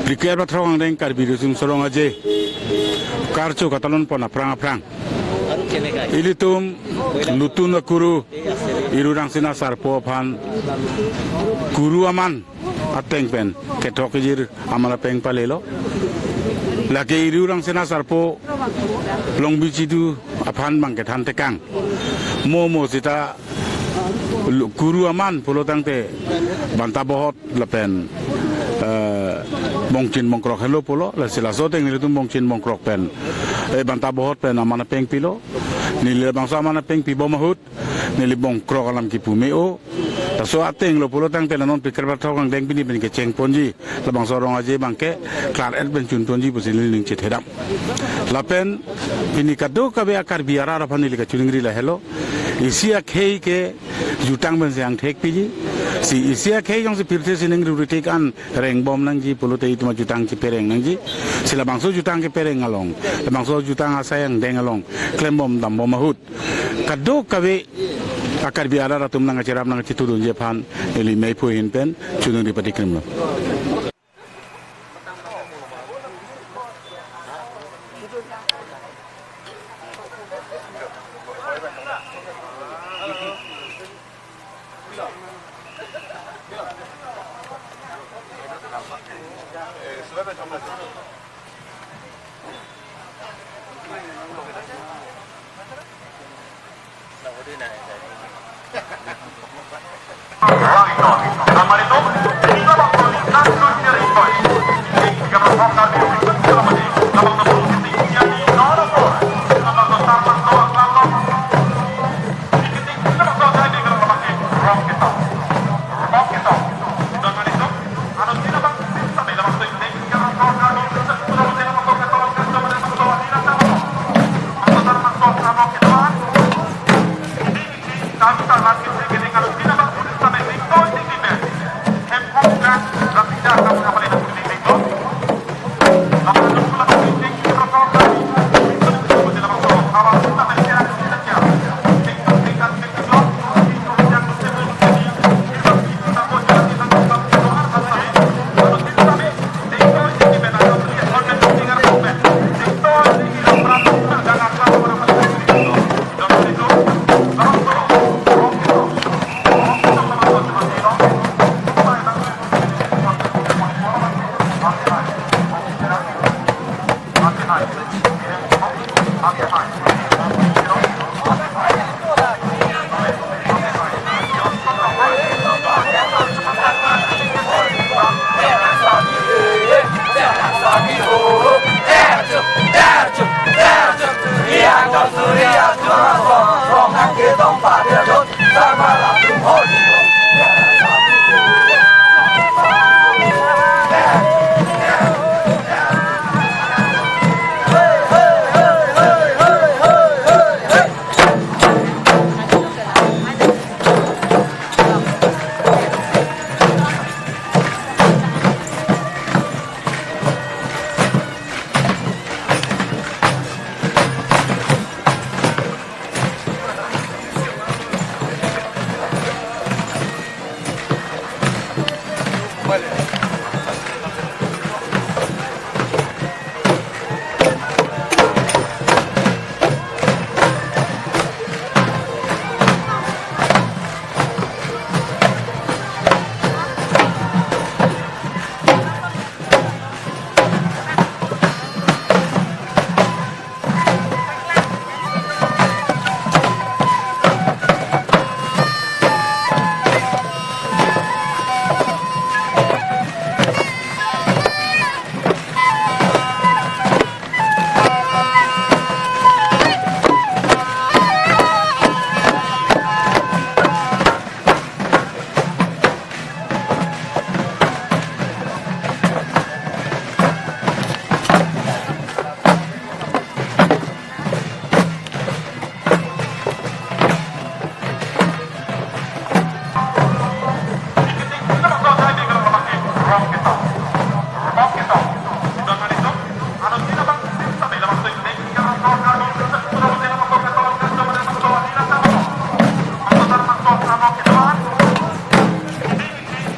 Prikir batrong ang Karbi rusung sorong aje. Karco katalon pona prang. Ilitum lutun kuru irurang sina sarpo pan guru aman ateng pen ketok jir amala peng palelo lagi irurang sina sarpo long bijidu apan mangketan tekang momo sita guru aman pulo tangte banta bohot lepen mongcin mongkrok hello pulo la sila soteng itu mongcin mongkrok pen banta bohot pen amana peng pilo nilai bangsa mana peng pibo mahut nilai bongkrok alam kipu meo taso ateng lo pulo tang tenanon pikir bertau kang deng pini ke ceng ponji la bangsa orang aje bangke klar et ben cun ponji pusin ling cit hedam lapen pini kado kabe akar biara rapan nilai ke curingri la hello isia kei ke jutang ben siang tek piji si isia kei yang si pirte sining rurik an reng bom nang ji pulo te itu jutang ci pereng nang ji sila bangso jutang ke pereng along la bangso jutang asayang deng along klem bom dam bom mahut kado kabe akar biara ratum nang acerap nang citurun jepan eli mei puin pen cunung di patikrim.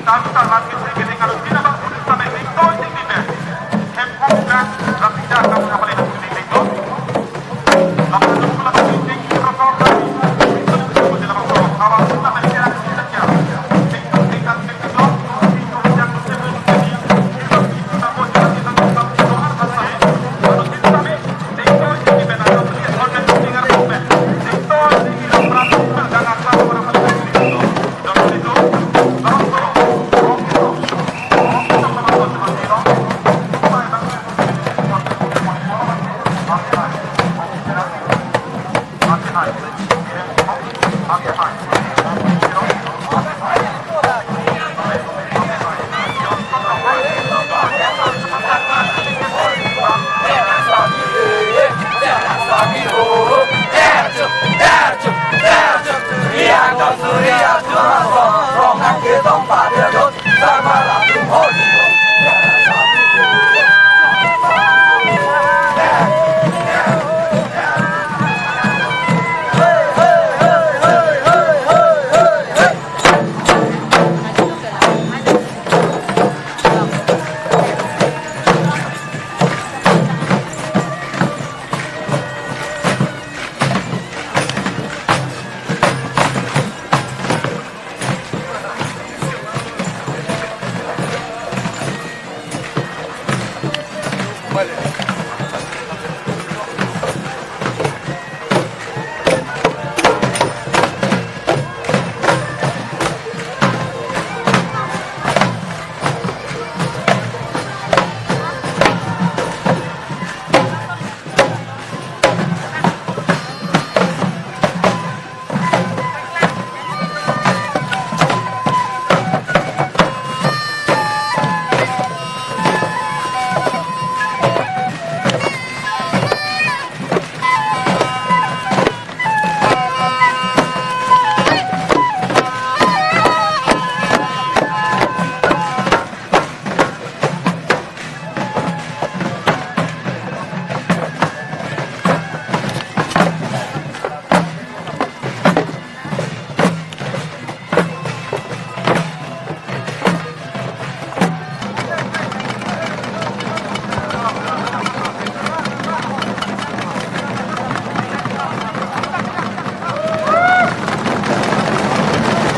Tanto la que se quede en la Argentina, va a estar en el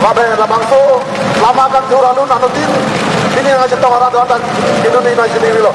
Labe lamangso lamakan juranu nanutin ini yang aja tawara dan Indonesia sendiri loh.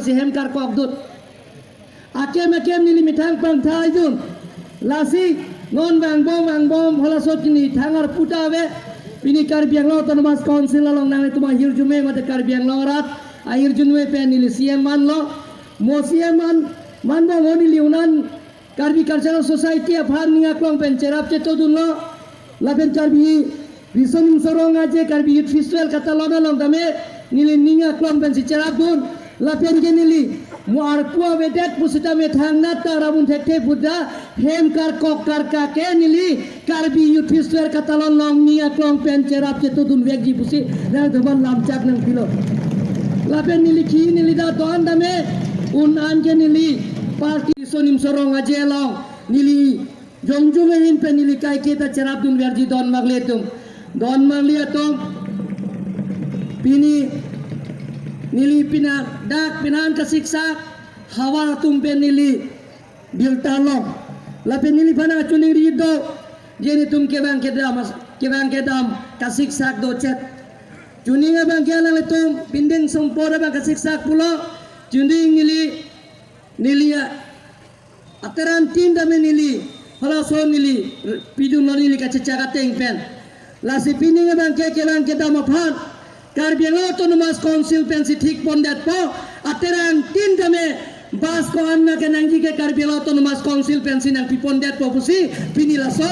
CEM kar ko abdut akem nili mitang pang thai jun lasi ngon bang bom hola sot ni thangar putawe pini Karbi lo tonomas council long nang tuma hirjume mate Karbi lo rat ahir junwe pe nili CEM man lo mo CEM man bang oni liunan Karbi cultural society aphan ninga klong pen cherap che to dun lo laben Karbi reasoning sorong aje Karbi youth festival kata lona long dame nili ninga klong pen si cherap dun lapen genili muar pua vedet pusita methang nata rabun thekte buddha hem kar kok kar ka ke nili karbi yuthistwer katalon long nia klong pen cerap cetudun vegji pusi na dhaban lamchak nang pilo lapen nili ki nili da don dame un an genili parti sonim sorong ajelong nili jongjung hin pen nili kai kita cerap dun verji don magletum don magliatum pini nili pina dak pinan kasiksa hawa tumpe nili biltalong lapen nili pana chuning rido jeni tum kebang kedam kasiksa do chat chuning abang kela letum pindeng sompora bang kasiksa pulo chuning nili ateran tin dame nili halaso nili pidun nili kacaca teng pen lasi pining abang kebang kedam aphan Karbi Autonomous Council pensi thik pondat po aterang tin dame bas ko anna ke nangji ke Karbi Autonomous Council pensi nang pipondat po pusi pinilaso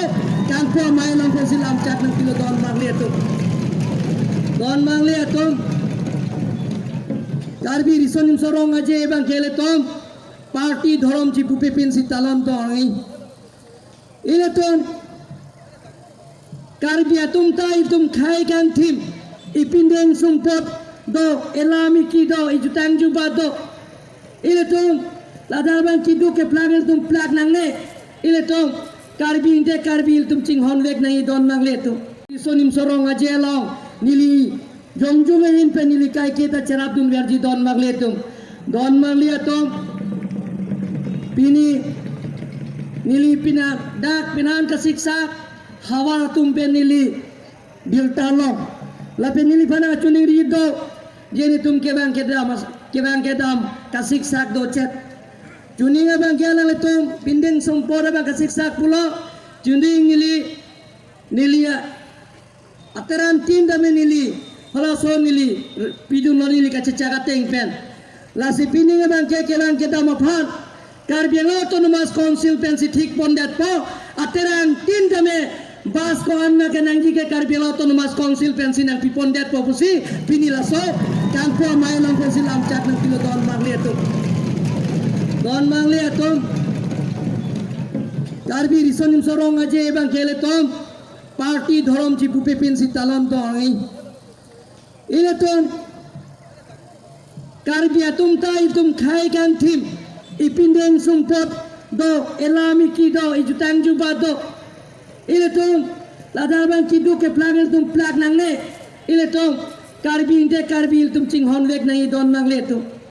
kangpo mai nang pensi lam chat nang kilo don mangli atum Karbi risonim sorong aje bang kele tom parti dhorom chi pupe pensi talam to ai ile tom Karbi atum tai tum khai kan thim ipindeng sumpot do elami kido ijutang juba do ile tong ladalban kido ke plagel tum plag nangne ile tong karbi inte karbi tum ching honwek nai don mangle tu sonim sorong ajelong nili jongjung hin pe nili kai kita cerap dun verji don mangle tum pini nili pina dak pinan kasiksa hawa tumpe nili biltalong lapen nili pana chuning rido jeni tum kebang kedam kasik sak do chat chuning abang kela letum pindeng sompora bang kasik sak pulo chuning nili ateran tin dame nili halaso nili pidun nili kacaca teng pen lasi pining abang kebang kedam aphan Karbi Autonomous Council pensi thik pondat po ateran tin dame bas ko anna ke nangji ke Karbi Autonomous Council pensi nang pipondet po pusi pinilaso kangpo mai nang pensi lam chat nang kilo don mangli atum Karbi risonim sorong aje bang kele tom parti dhorom chi pupe pensi talam to ai ile tom Karbi atum tai tum khai kan thim ipindeng sumpot do elami kido ijutang juba do ile tong ladalban kidu ke plagel tum plag nangne ile tong karbi inte karbi tum ching honwek nai don mangle tu